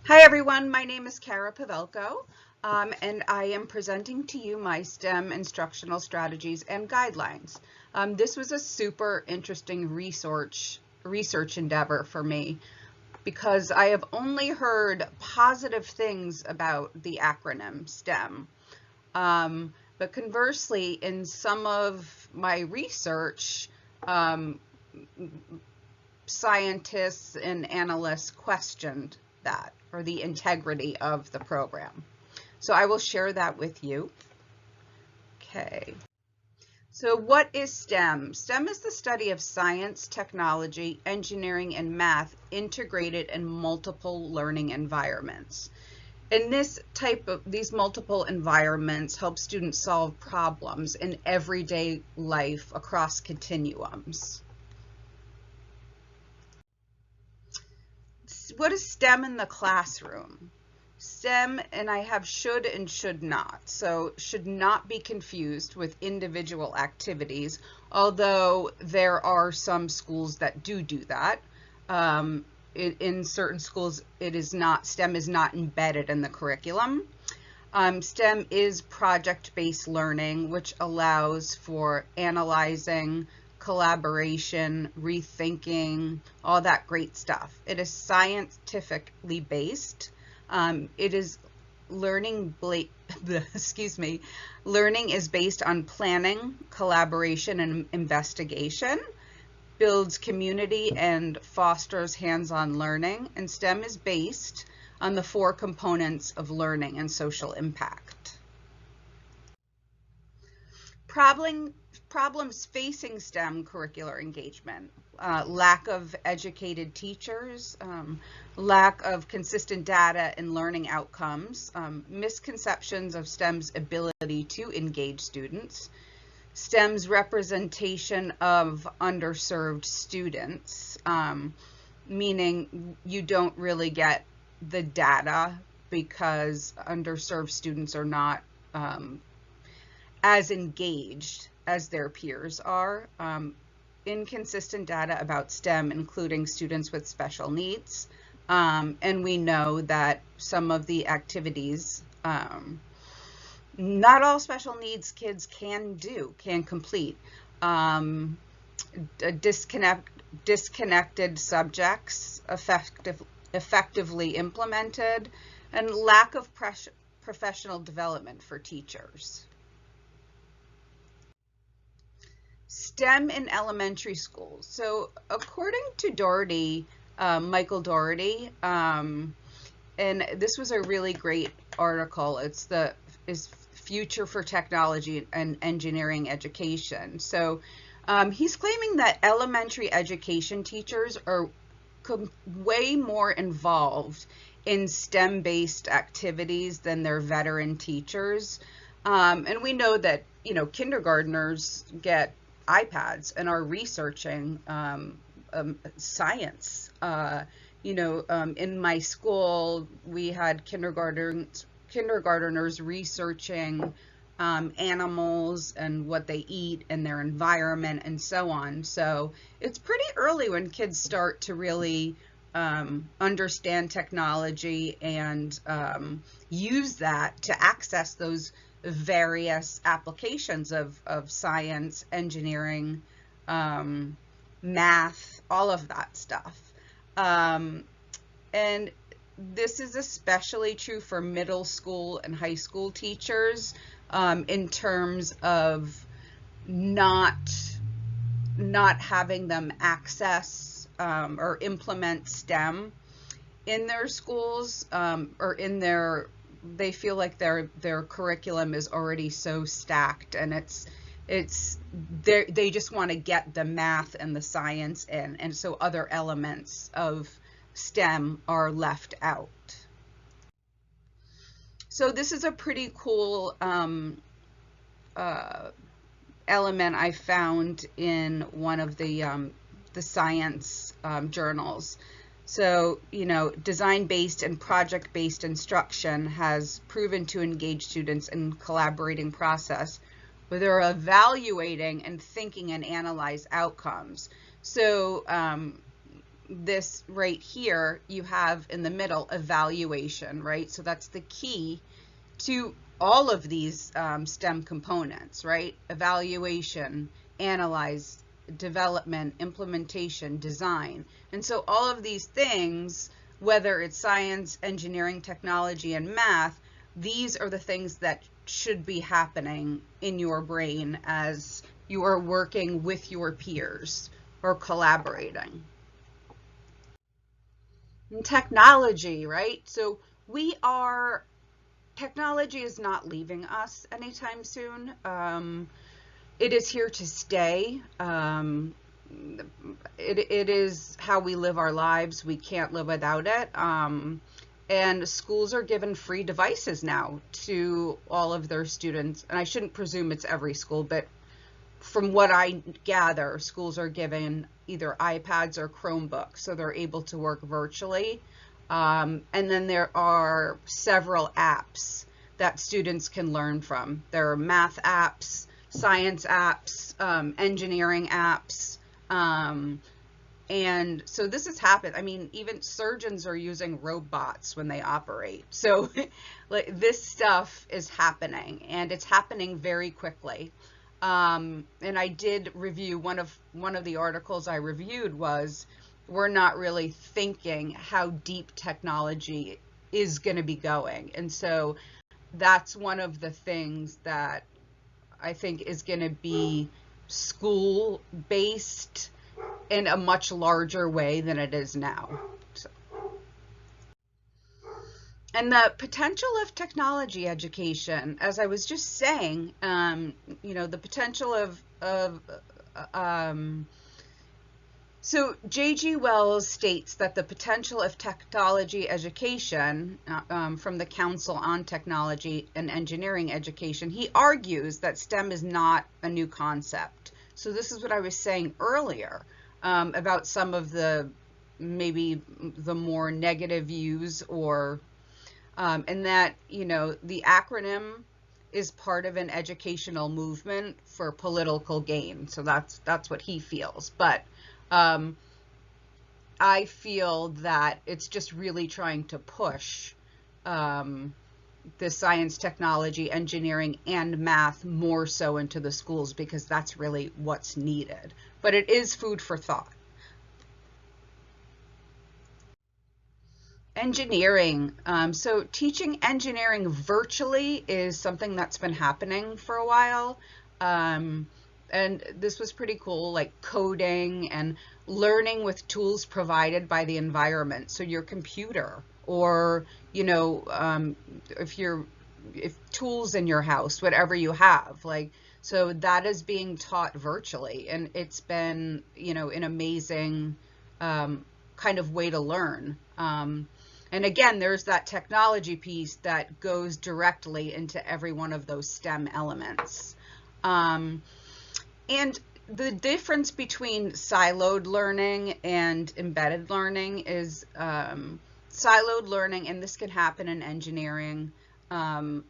Hi everyone, my name is Kara Pavelko, and I am presenting to you my STEM instructional strategies and guidelines. This was a super interesting research endeavor for me because I have only heard positive things about the acronym STEM. But conversely, in some of my research, scientists and analysts questioned that, or the integrity of the program. So I will share that with you. Okay. So what is STEM? STEM is the study of science, technology, engineering, and math integrated in multiple learning environments. And these multiple environments help students solve problems in everyday life across continuums. What is STEM in the classroom? STEM, and I have should and should not. So should not be confused with individual activities, although there are some schools that do that. In certain schools, STEM is not embedded in the curriculum. STEM is project-based learning, which allows for analyzing, collaboration, rethinking, all that great stuff. It is scientifically based. It is learning is based on planning, collaboration, and investigation, builds community and fosters hands-on learning, and STEM is based on the 4 components of learning and social impact. Problems facing STEM curricular engagement: lack of educated teachers, lack of consistent data and learning outcomes, misconceptions of STEM's ability to engage students, STEM's representation of underserved students, meaning you don't really get the data because underserved students are not as engaged as their peers are. Inconsistent data about STEM, including students with special needs. And we know that some of the activities, not all special needs kids can complete. Disconnected subjects effectively implemented, and lack of professional development for teachers. STEM in elementary schools. So according to Doherty, Michael Doherty, and this was a really great article. It's Future for Technology and Engineering Education. So he's claiming that elementary education teachers are way more involved in STEM-based activities than their veteran teachers. And we know that, kindergartners get iPads and are researching science. In my school, we had kindergartners researching animals and what they eat and their environment and so on. So it's pretty early when kids start to really understand technology and use that to access those various applications of science, engineering, math, all of that stuff. And this is especially true for middle school and high school teachers in terms of not having them access or implement STEM in their schools, or they feel like their curriculum is already so stacked, and they just want to get the math and the science in, and so other elements of STEM are left out. So this is a pretty cool element I found in one of the science journals. So, design-based and project-based instruction has proven to engage students in collaborating process where they're evaluating and thinking and analyze outcomes. So, this right here, you have in the middle evaluation, right? So that's the key to all of these STEM components, right? Evaluation, analyze, development, implementation, design. And so all of these things, whether it's science, engineering, technology, and math, these are the things that should be happening in your brain as you are working with your peers or collaborating. And technology, right? So technology is not leaving us anytime soon. It is here to stay. It is how we live our lives. We can't live without it. And schools are given free devices now to all of their students. And I shouldn't presume it's every school, but from what I gather, schools are given either iPads or Chromebooks, so they're able to work virtually. And then there are several apps that students can learn from. There are math apps, science apps, engineering apps. And so this has happened. I mean, even surgeons are using robots when they operate. So like, this stuff is happening, and it's happening very quickly. And I did review one of the articles I reviewed was, we're not really thinking how deep technology is going to be going. And so that's one of the things that I think is going to be school based in a much larger way than it is now. So. And the potential of technology education, as I was just saying, the potential of so J.G. Wells states that the potential of technology education from the Council on Technology and Engineering Education, he argues that STEM is not a new concept. So this is what I was saying earlier about some of maybe the more negative views, or and that, the acronym is part of an educational movement for political gain. So that's what he feels. But I feel that it's just really trying to push the science, technology, engineering, and math more so into the schools, because that's really what's needed. But it is food for thought. Engineering. So teaching engineering virtually is something that's been happening for a while. And this was pretty cool, like coding and learning with tools provided by the environment. So your computer, or, if tools in your house, whatever you have, like, so that is being taught virtually. And it's been, an amazing kind of way to learn. And again, there's that technology piece that goes directly into every one of those STEM elements. And the difference between siloed learning and embedded learning is siloed learning, and this can happen in engineering and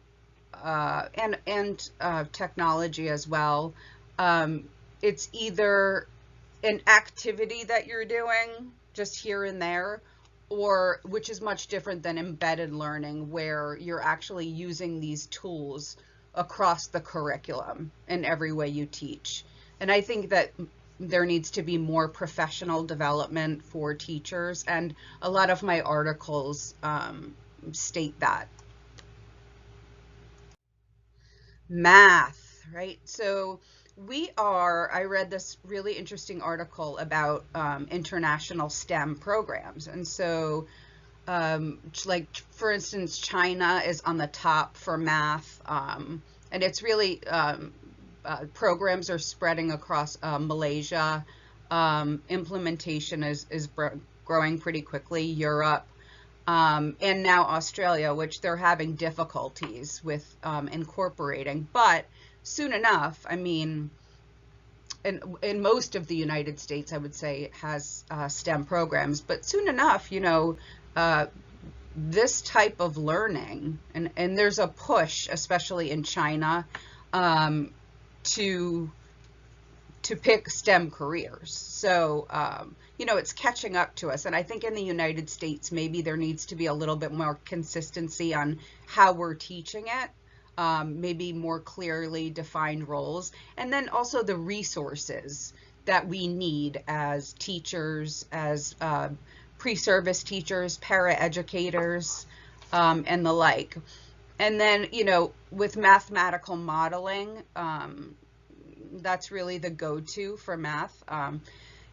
technology as well. It's either an activity that you're doing just here and there, or which is much different than embedded learning, where you're actually using these tools across the curriculum in every way you teach. And I think that there needs to be more professional development for teachers, and a lot of my articles state that. Math, right? So I read this really interesting article about international STEM programs. And so, like, for instance, China is on the top for math. And it's really, programs are spreading across Malaysia. Implementation is growing pretty quickly. Europe. And now Australia, which they're having difficulties with incorporating. But soon enough, I mean, in most of the United States, I would say, has STEM programs. But soon enough, this type of learning, and there's a push, especially in China, to to pick STEM careers. So, you know, it's catching up to us. And I think in the United States, maybe there needs to be a little bit more consistency on how we're teaching it. Maybe more clearly defined roles, and then also the resources that we need as teachers, as pre-service teachers, para-educators, and the like. And then, you know, with mathematical modeling, that's really the go-to for math. An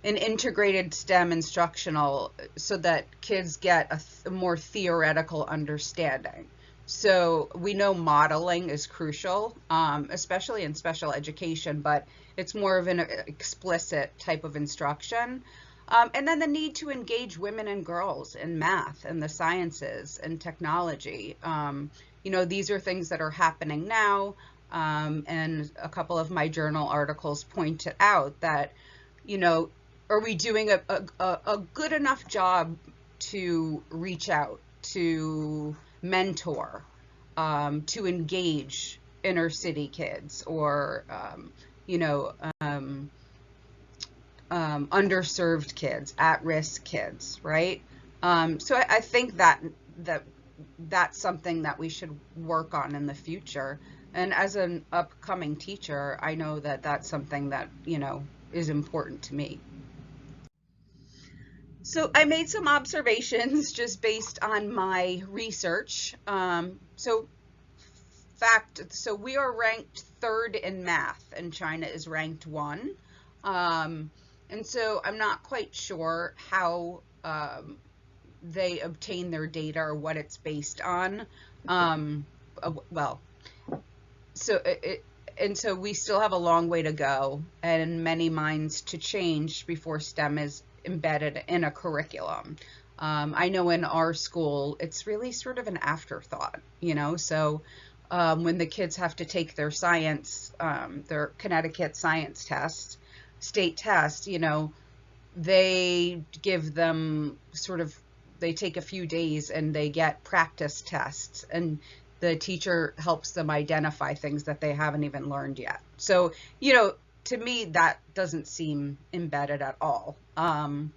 integrated STEM instructional so that kids get a more theoretical understanding. So we know modeling is crucial, especially in special education, but it's more of an explicit type of instruction. And then the need to engage women and girls in math and the sciences and technology. You know, these are things that are happening now. And a couple of my journal articles pointed out that, you know, are we doing a good enough job to reach out, to mentor, to engage inner city kids or, you know, underserved kids, at-risk kids, right? So I think that's something that we should work on in the future. And as an upcoming teacher, I know that that's something that, you know, is important to me. So I made some observations just based on my research. So we are ranked 3rd in math and China is ranked 1. And so I'm not quite sure how they obtain their data or what it's based on. So we still have a long way to go and many minds to change before STEM is embedded in a curriculum. I know in our school, it's really sort of an afterthought, you know, so when the kids have to take their science, their Connecticut science test, state test, you know, they give them they take a few days and they get practice tests and the teacher helps them identify things that they haven't even learned yet. So, you know, to me, that doesn't seem embedded at all. And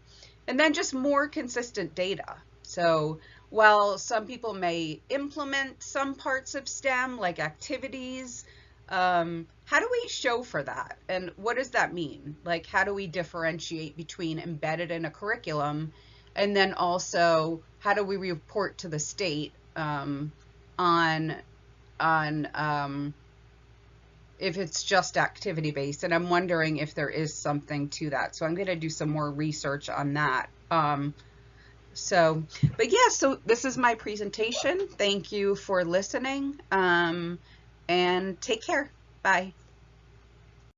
then just more consistent data. So while some people may implement some parts of STEM, like activities, how do we show for that? And what does that mean? Like, how do we differentiate between embedded in a curriculum and then also how do we report to the state on if it's just activity based, and I'm wondering if there is something to that. So I'm going to do some more research on that. So this is my presentation. Thank you for listening, and take care. Bye.